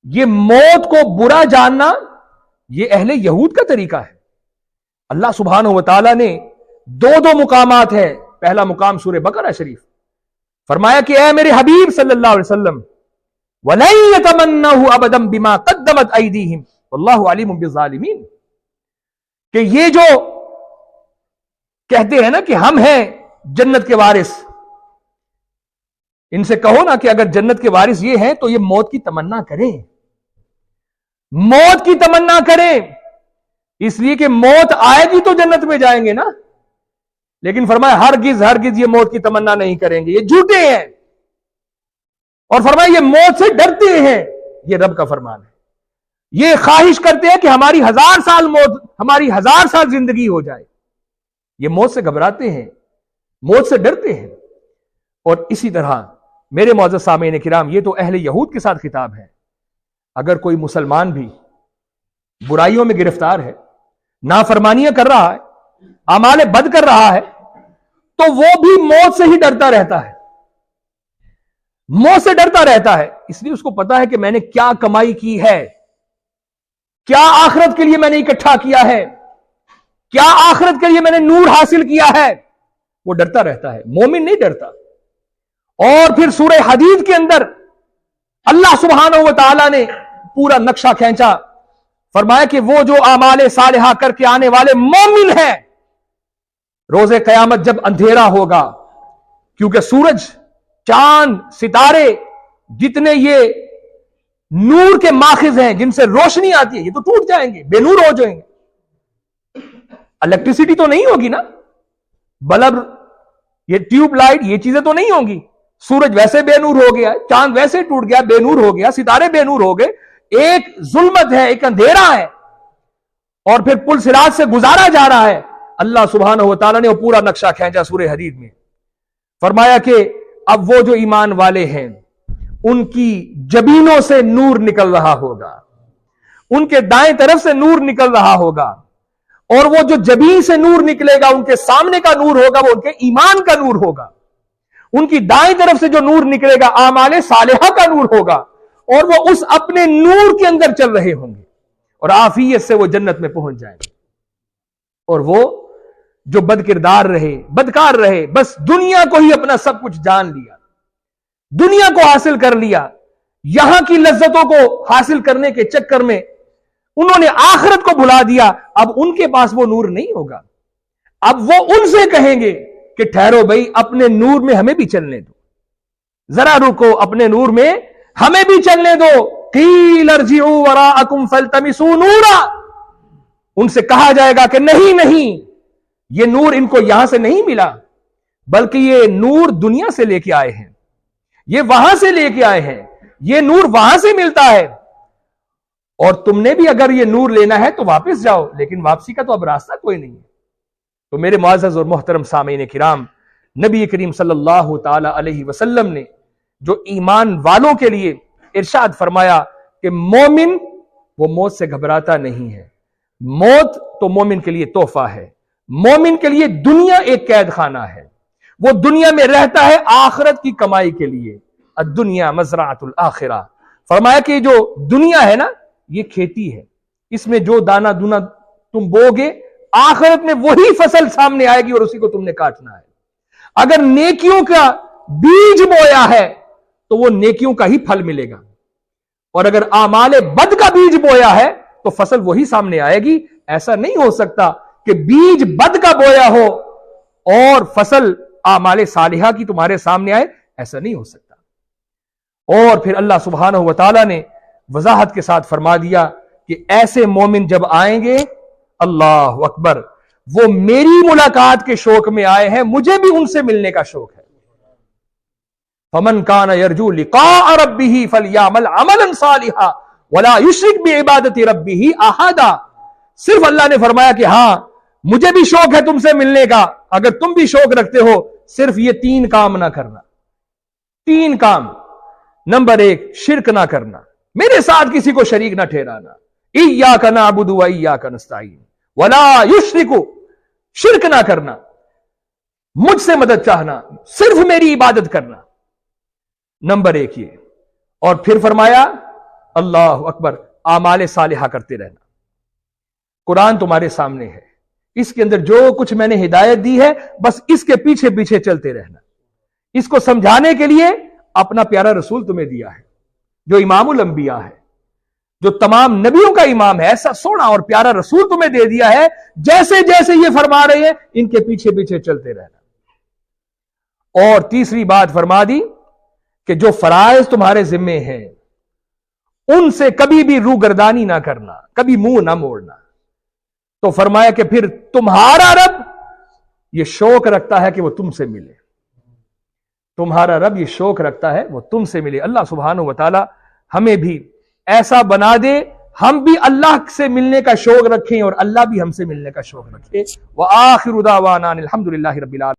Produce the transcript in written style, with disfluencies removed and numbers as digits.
یہ موت کو برا جاننا یہ اہل یہود کا طریقہ ہے. اللہ سبحانہ و تعالیٰ نے دو مقامات ہے. پہلا مقام سورہ بقرہ شریف فرمایا کہ اے میرے حبیب صلی اللہ علیہ وسلم وَلَن يَتَمَنَّوْهُ أَبَدًا بِمَا قَدَّمَتْ أَيْدِيهِمْ وَاللَّهُ عَلِيمٌ بِالظَّالِمِينَ. کہ یہ جو کہتے ہیں نا کہ ہم ہیں جنت کے وارث، ان سے کہو نا کہ اگر جنت کے وارث یہ ہیں تو یہ موت کی تمنا کریں، موت کی تمنا کریں، اس لیے کہ موت آئے گی تو جنت میں جائیں گے نا. لیکن فرمایا ہرگز ہرگز یہ موت کی تمنا نہیں کریں گے، یہ جھوٹے ہیں. اور فرمایا یہ موت سے ڈرتے ہیں، یہ رب کا فرمان ہے. یہ خواہش کرتے ہیں کہ ہماری 1000 سال موت، ہماری 1000 سال زندگی ہو جائے. یہ موت سے گھبراتے ہیں، موت سے ڈرتے ہیں. اور اسی طرح میرے معزز سامعین کرام، یہ تو اہل یہود کے ساتھ خطاب ہے. اگر کوئی مسلمان بھی برائیوں میں گرفتار ہے، نافرمانیاں کر رہا ہے، اعمال بد کر رہا ہے، تو وہ بھی موت سے ہی ڈرتا رہتا ہے. موت سے ڈرتا رہتا ہے، اس لیے اس کو پتا ہے کہ میں نے کیا کمائی کی ہے، کیا آخرت کے لیے میں نے اکٹھا کیا ہے، کیا آخرت کے لیے میں نے نور حاصل کیا ہے. وہ ڈرتا رہتا ہے. مومن نہیں ڈرتا. اور پھر سورہ حدید کے اندر اللہ سبحانہ و تعالی نے پورا نقشہ کھینچا. فرمایا کہ وہ جو اعمال صالحہ کر کے آنے والے مومن ہیں، روز قیامت جب اندھیرا ہوگا، کیونکہ سورج، چاند، ستارے جتنے یہ نور کے ماخذ ہیں جن سے روشنی آتی ہے، یہ تو ٹوٹ جائیں گے، بے نور ہو جائیں گے. الیکٹریسٹی تو نہیں ہوگی نا، بلب، یہ ٹیوب لائٹ، یہ چیزیں تو نہیں ہوں گی. سورج ویسے بے نور ہو گیا، چاند ویسے ٹوٹ گیا، بے نور ہو گیا، ستارے بے نور ہو گئے. ایک ظلمت ہے، ایک اندھیرا ہے، اور پھر پل صراط سے گزارا جا رہا ہے. اللہ سبحانہ و تعالیٰ نے وہ پورا نقشہ کھینچا سورہ حدید میں. فرمایا کہ اب وہ جو ایمان والے ہیں ان کی جبینوں سے نور نکل رہا ہوگا، ان کے دائیں طرف سے نور نکل رہا ہوگا، اور وہ جو جبین سے نور نکلے گا ان کے سامنے کا نور ہوگا، وہ ان کے ایمان کا نور ہوگا. ان کی دائیں طرف سے جو نور نکلے گا اعمال صالحہ کا نور ہوگا، اور وہ اس اپنے نور کے اندر چل رہے ہوں گے، اور عافیت سے وہ جنت میں پہنچ جائیں گے. اور وہ جو بد کردار رہے، بدکار رہے، بس دنیا کو ہی اپنا سب کچھ جان لیا، دنیا کو حاصل کر لیا، یہاں کی لذتوں کو حاصل کرنے کے چکر میں انہوں نے آخرت کو بھلا دیا. اب ان کے پاس وہ نور نہیں ہوگا. اب وہ ان سے کہیں گے کہ ٹھہرو بھائی، اپنے نور میں ہمیں بھی چلنے دو، ذرا رکو، اپنے نور میں ہمیں بھی چلنے دو. قیل ارجعوا وراءکم فالتمسوا نورا. ان سے کہا جائے گا کہ نہیں، یہ نور ان کو یہاں سے نہیں ملا، بلکہ یہ نور دنیا سے لے کے آئے ہیں، یہ وہاں سے لے کے آئے ہیں، یہ نور وہاں سے ملتا ہے، اور تم نے بھی اگر یہ نور لینا ہے تو واپس جاؤ، لیکن واپسی کا تو اب راستہ کوئی نہیں ہے. تو میرے معزز اور محترم سامعین کرام، نبی کریم صلی اللہ تعالی علیہ وسلم نے جو ایمان والوں کے لیے ارشاد فرمایا کہ مومن وہ موت سے گھبراتا نہیں ہے. موت تو مومن کے لیے تحفہ ہے. مومن کے لیے دنیا ایک قید خانہ ہے، وہ دنیا میں رہتا ہے آخرت کی کمائی کے لیے. الدنیا مزرعۃ الآخرہ. فرمایا کہ جو دنیا ہے نا، یہ کھیتی ہے، اس میں جو دانہ دونا تم بوگے، آخرت میں وہی فصل سامنے آئے گی اور اسی کو تم نے کاٹنا ہے. اگر نیکیوں کا بیج بویا ہے تو وہ نیکیوں کا ہی پھل ملے گا، اور اگر اعمال بد کا بیج بویا ہے تو فصل وہی سامنے آئے گی. ایسا نہیں ہو سکتا کہ بیج بد کا بویا ہو اور فصل اعمال صالحہ کی تمہارے سامنے آئے، ایسا نہیں ہو سکتا. اور پھر اللہ سبحانہ و تعالی نے وضاحت کے ساتھ فرما دیا کہ ایسے مومن جب آئیں گے، اللہ اکبر، وہ میری ملاقات کے شوق میں آئے ہیں، مجھے بھی ان سے ملنے کا شوق ہے. فمن کان یرجو لقاء ربہ فلیعمل عملا صالحا ولا یشرک بعبادۃ ربہ احدا. صرف اللہ نے فرمایا کہ ہاں مجھے بھی شوق ہے تم سے ملنے کا، اگر تم بھی شوق رکھتے ہو صرف یہ 3 کام نہ کرنا. 3 کام. نمبر 1، شرک نہ کرنا، میرے ساتھ کسی کو شریک نہ ٹھہرانا. ایاک نعبد و ایاک نستعین ولا یشرک. شرک نہ کرنا، مجھ سے مدد چاہنا، صرف میری عبادت کرنا. نمبر 1 یہ. اور پھر فرمایا اللہ اکبر، اعمال صالحہ کرتے رہنا. قرآن تمہارے سامنے ہے، اس کے اندر جو کچھ میں نے ہدایت دی ہے بس اس کے پیچھے پیچھے چلتے رہنا. اس کو سمجھانے کے لیے اپنا پیارا رسول تمہیں دیا ہے جو امام الانبیاء ہے، جو تمام نبیوں کا امام ہے. ایسا سونا اور پیارا رسول تمہیں دے دیا ہے، جیسے جیسے یہ فرما رہے ہیں ان کے پیچھے پیچھے چلتے رہنا. اور تیسری بات فرما دی کہ جو فرائض تمہارے ذمے ہیں ان سے کبھی بھی روگردانی نہ کرنا، کبھی منہ نہ موڑنا. تو فرمایا کہ پھر تمہارا رب یہ شوق رکھتا ہے کہ وہ تم سے ملے. تمہارا رب یہ شوق رکھتا ہے وہ تم سے ملے. اللہ سبحانہ و تعالی ہمیں بھی ایسا بنا دے ہم بھی اللہ سے ملنے کا شوق رکھیں اور اللہ بھی ہم سے ملنے کا شوق رکھے. وآخر دعوانا الحمدللہ رب العالمین.